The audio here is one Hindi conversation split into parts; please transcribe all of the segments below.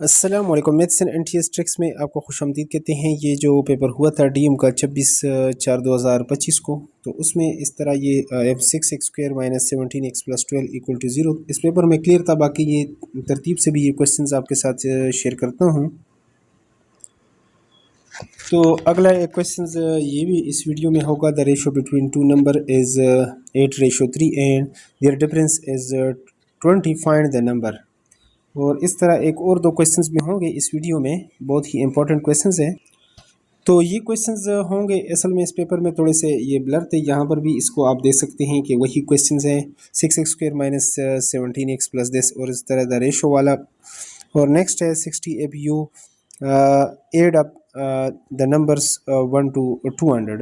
अस्सलाम वालेकुम। मैथ्स एंड एनटीएस ट्रिक्स में आपको खुशामदीद कहते हैं। ये जो पेपर हुआ था डीएम का 26/4/2025 को, तो उसमें इस तरह ये f6x² - 17x + 12 = 0 इस पेपर में क्लियर था। बाकी ये तरतीब से भी ये क्वेश्चंस आपके साथ शेयर करता हूँ। तो अगला एक क्वेश्चन ये भी इस वीडियो में होगा। The ratio between two number is 8:3 and their difference is 20, find the number. और इस तरह एक और दो क्वेश्चंस भी होंगे इस वीडियो में, बहुत ही इंपॉर्टेंट क्वेश्चंस हैं। तो ये क्वेश्चंस होंगे असल में इस पेपर में थोड़े से ये ब्लर थे। यहाँ पर भी इसको आप देख सकते हैं कि वही क्वेश्चंस हैं, 6x² - 17x + this और इस तरह द रेशो वाला। और नेक्स्ट है 60 if you add up the numbers 1 to 200।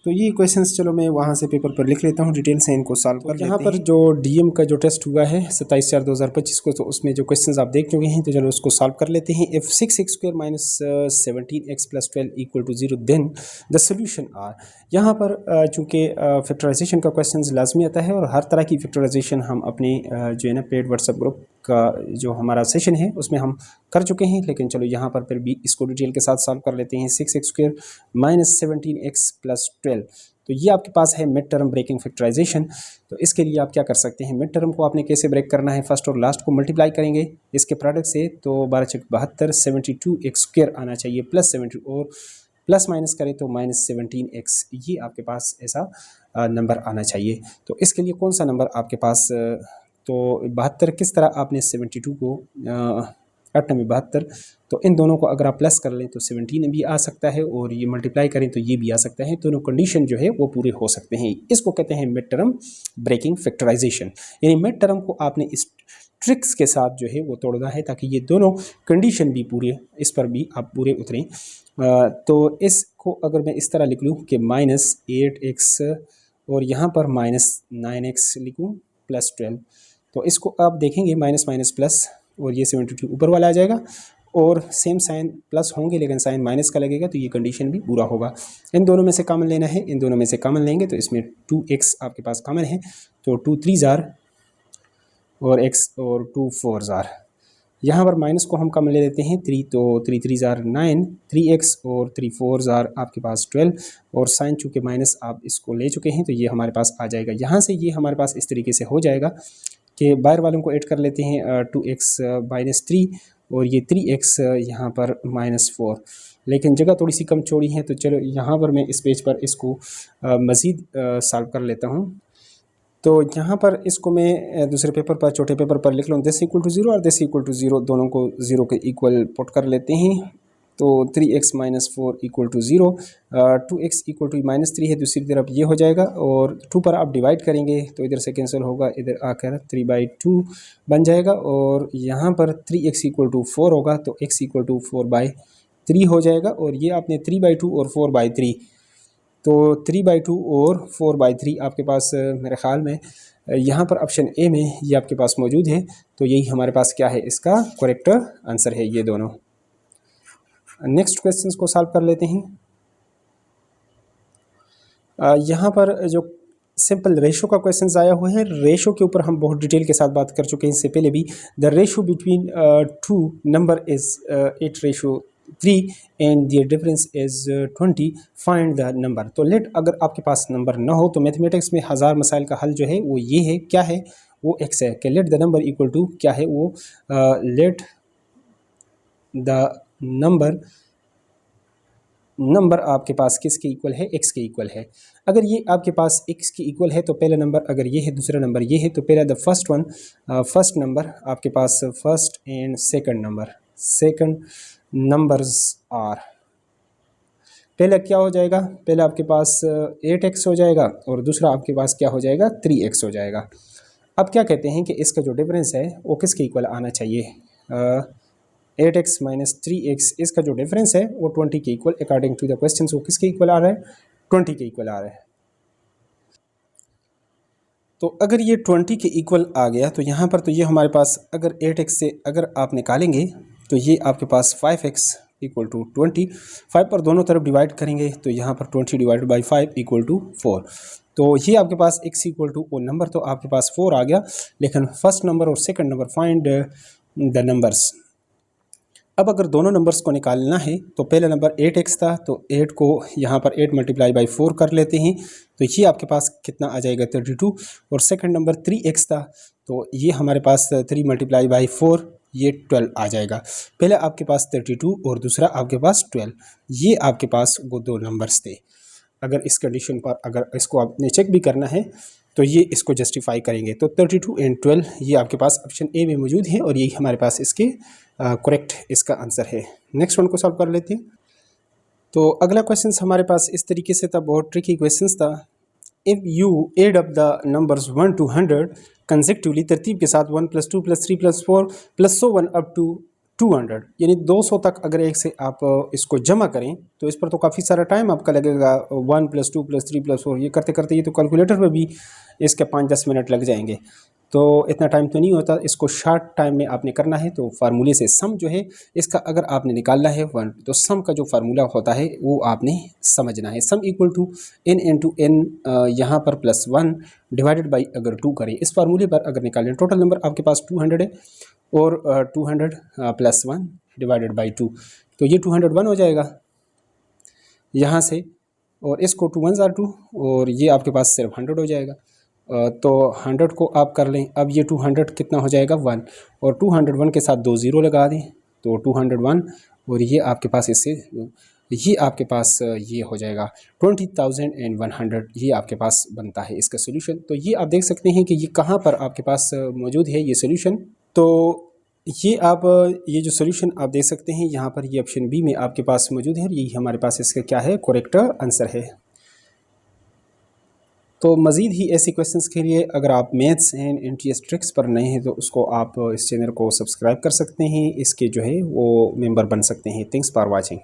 तो ये क्वेश्चंस चलो मैं वहाँ से पेपर पर लिख लेता हूँ, डिटेल से इनको सॉल्व कर लेते हैं। यहाँ पर जो डीएम का जो टेस्ट हुआ है 27/4/2025 को, तो उसमें जो क्वेश्चंस आप देख चुके हैं, तो चलो उसको सॉल्व कर लेते हैं। If 6x² - 17x + 12 = 0 then the solution are. यहाँ पर चूँकि फैक्टराइजेशन का क्वेश्चन लाजमी आता है और हर तरह की फैक्टराइजेशन हम अपने जो है ना पेड व्हाट्सएप ग्रुप का जो हमारा सेशन है उसमें हम कर चुके हैं, लेकिन चलो यहाँ पर फिर भी इसको डिटेल के साथ सॉल्व कर लेते हैं। 6x² - 17x + 12, तो ये आपके पास है मिड टर्म ब्रेकिंग फैक्टराइजेशन। तो इसके लिए आप क्या कर सकते हैं, मिड टर्म को आपने कैसे ब्रेक करना है, फर्स्ट और लास्ट को मल्टीप्लाई करेंगे इसके प्रोडक्ट से, तो 12×6 = 72, 72x² आना चाहिए प्लस 70, और प्लस माइनस करें तो -17x, ये आपके पास ऐसा नंबर आना चाहिए। तो इसके लिए कौन सा नंबर आपके पास, तो 72 किस तरह आपने 72 को 8 में 72, तो इन दोनों को अगर आप प्लस कर लें तो 17 भी आ सकता है, और ये मल्टीप्लाई करें तो ये भी आ सकता है। दोनों कंडीशन जो है वो पूरे हो सकते हैं। इसको कहते हैं मिड टर्म ब्रेकिंग फैक्टराइजेशन। यानी मिड टर्म को आपने इस ट्रिक्स के साथ जो है वो तोड़ना है ताकि ये दोनों कंडीशन भी पूरे, इस पर भी आप पूरे उतरें। तो इसको अगर मैं इस तरह लिख लूँ कि -8x और यहाँ पर -9x लिखूँ प्लस 12, तो इसको आप देखेंगे माइनस माइनस प्लस, और ये 72 ऊपर वाला आ जाएगा, और सेम साइन प्लस होंगे लेकिन साइन माइनस का लगेगा, तो ये कंडीशन भी पूरा होगा। इन दोनों में से कॉमन लेना है, इन दोनों में से कॉमन लेंगे तो इसमें 2x आपके पास कॉमन है, तो 2 3 और x और 2 4। यहाँ पर माइनस को हम कॉमन ले लेते हैं 3, तो 3 3 9, 3x और 3 4 आपके पास 12, और साइन चूँकि माइनस आप इसको ले चुके हैं तो ये हमारे पास आ जाएगा। यहाँ से ये हमारे पास इस तरीके से हो जाएगा कि बाहर वालों को ऐड कर लेते हैं 2x - 3 और ये 3x यहाँ पर -4, लेकिन जगह थोड़ी सी कम छोड़ी है, तो चलो यहाँ पर मैं इस पेज पर इसको मज़ीद सॉल्व कर लेता हूँ। तो यहाँ पर इसको मैं दूसरे पेपर पर, छोटे पेपर पर लिख लूँ, दिस = 0 और दिस = 0, दोनों को 0 के इक्वल पुट कर लेते हैं। तो 3x - 4 = 0, 2x = -3 है, दूसरी तरफ ये हो जाएगा, और 2 पर आप डिवाइड करेंगे तो इधर से कैंसिल होगा, इधर आकर 3/2 बन जाएगा, और यहाँ पर 3x = 4 होगा तो x = 4/3 हो जाएगा, और ये आपने 3/2 और 4/3, तो 3/2 और 4/3 आपके पास मेरे ख़्याल में यहाँ पर ऑप्शन ए में ये आपके पास मौजूद है, तो यही हमारे पास क्या है, इसका करेक्ट आंसर है ये दोनों। नेक्स्ट क्वेश्चंस को सॉल्व कर लेते हैं। यहाँ पर जो सिंपल रेशो का क्वेश्चन आया हुआ है, रेशो के ऊपर हम बहुत डिटेल के साथ बात कर चुके हैं इससे पहले भी। The ratio between two number is 8:3 and their difference is 20, find the number. तो लेट अगर आपके पास नंबर ना हो तो मैथमेटिक्स में हज़ार मसाइल का हल जो है वो ये है, क्या है वो x है, कि let the number equal to क्या है वो, लेट द नंबर आपके पास किसके इक्वल है, x के इक्वल है। अगर ये आपके पास x के इक्वल है तो पहला नंबर अगर ये है, दूसरा नंबर ये है, तो पहला द फर्स्ट नंबर आपके पास, first and second numbers are, पहला क्या हो जाएगा, पहला आपके पास 8x हो जाएगा और दूसरा आपके पास क्या हो जाएगा, 3x हो जाएगा। अब क्या कहते हैं कि इसका जो डिफरेंस है वो किसके इक्वल आना चाहिए, 8x - 3x, इसका जो डिफरेंस है वो 20 के equal, according to the question वो किसके इक्वल आ रहा है, 20 के इक्वल आ रहा है। तो अगर ये 20 के इक्वल आ गया तो यहाँ पर तो ये हमारे पास अगर 8x से अगर आप निकालेंगे तो ये आपके पास 5x = 20, 5 पर दोनों तरफ डिवाइड करेंगे तो यहाँ पर 20/5 = 4, तो ये आपके पास x = वो नंबर तो आपके पास 4 आ गया, लेकिन फर्स्ट नंबर और second number find the numbers. अब अगर दोनों नंबर्स को निकालना है तो पहला नंबर 8x था, तो 8 को यहाँ पर 8 मल्टीप्लाई बाई 4 कर लेते हैं, तो ये आपके पास कितना आ जाएगा 32। और सेकंड नंबर 3x था, तो ये हमारे पास 3 मल्टीप्लाई बाई 4 ये 12 आ जाएगा। पहले आपके पास 32 और दूसरा आपके पास 12, ये आपके पास वो दो नंबर्स थे। अगर इस कंडीशन पर अगर इसको आपने चेक भी करना है तो ये इसको जस्टिफाई करेंगे। तो 32 एंड 12 ये आपके पास ऑप्शन ए में मौजूद है और यही हमारे पास इसके करेक्ट इसका आंसर है। नेक्स्ट वन को सॉल्व कर लेते हैं। तो अगला क्वेश्चन हमारे पास इस तरीके से था, बहुत ट्रिकी क्वेश्चन था। If you add up the numbers 1 to 100 consecutively, तरतीब के साथ 1 + 2 + 3 + 4 + so on अप टू 200, यानी 200 तक अगर एक से आप इसको जमा करें तो इस पर तो काफ़ी सारा टाइम आपका लगेगा। 1 + 2 + 3 + 4 ये करते करते ये तो कैलकुलेटर में भी इसके 5-10 मिनट लग जाएंगे, तो इतना टाइम तो नहीं होता। इसको शार्ट टाइम में आपने करना है तो फार्मूले से सम जो है इसका अगर आपने निकालना है 1, तो सम का जो फार्मूला होता है वो आपने समझना है। Sum equal to n × n यहाँ पर +1 डिवाइडेड बाई अगर 2 करें, इस फार्मूले पर अगर निकालें, टोटल नंबर आपके पास 200 है और 200 + 1 डिवाइडेड बाई 2, तो ये 201 हो जाएगा यहाँ से, और इसको 2 1 2 और ये आपके पास सिर्फ 100 हो जाएगा। तो 100 को आप कर लें, अब ये 200 कितना हो जाएगा 1, और 201 के साथ 2 ज़ीरो लगा दें तो 201, और ये आपके पास इससे ये आपके पास ये हो जाएगा 20,100, ये आपके पास बनता है इसका सोल्यूशन। तो ये आप देख सकते हैं कि ये कहाँ पर आपके पास मौजूद है ये सोल्यूशन। तो ये आप ये जो सोल्यूशन आप देख सकते हैं यहाँ पर, ये ऑप्शन बी में आपके पास मौजूद है और यही हमारे पास इसका क्या है करेक्ट आंसर है। तो मज़ीद ही ऐसे क्वेश्चंस के लिए अगर आप मैथ्स एंड एनटीएस ट्रिक्स पर नए हैं तो उसको आप इस चैनल को सब्सक्राइब कर सकते हैं, इसके जो है वो मेंबर बन सकते हैं। Thanks for watching.